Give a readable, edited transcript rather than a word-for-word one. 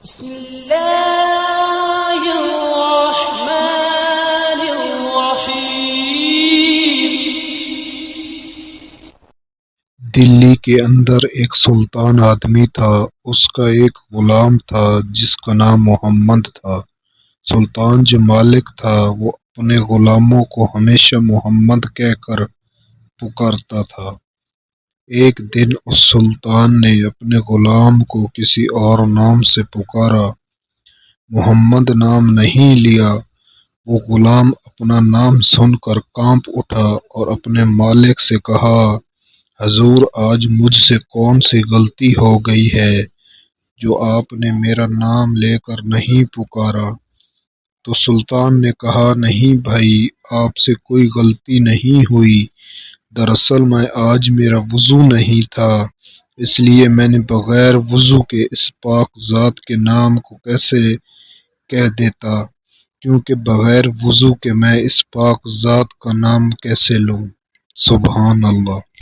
بسم الله الرحمن الرحیم۔ دلی کے اندر ایک سلطان آدمی تھا۔ اس کا ایک غلام تھا جس کا نام محمد تھا۔ سلطان جو مالک تھا وہ اپنے غلاموں کو ہمیشہ محمد کہہ کر پکارتا تھا۔ ایک دن اس سلطان نے اپنے غلام کو کسی اور نام سے پکارا، محمد نام نہیں لیا۔ وہ غلام اپنا نام سن کر کانپ اٹھا اور اپنے مالک سے کہا، حضور آج مجھ سے کون سی غلطی ہو گئی ہے جو آپ نے میرا نام لے کر نہیں پکارا؟ تو سلطان نے کہا، نہیں بھائی، آپ سے کوئی غلطی نہیں ہوئی، دراصل آج میرا وضو نہیں تھا، اس لیے میں نے بغیر وضو کے اس پاک ذات کے نام کو کیسے کہہ دیتا، کیونکہ بغیر وضو کے میں اس پاک ذات کا نام کیسے لوں؟ سبحان اللہ۔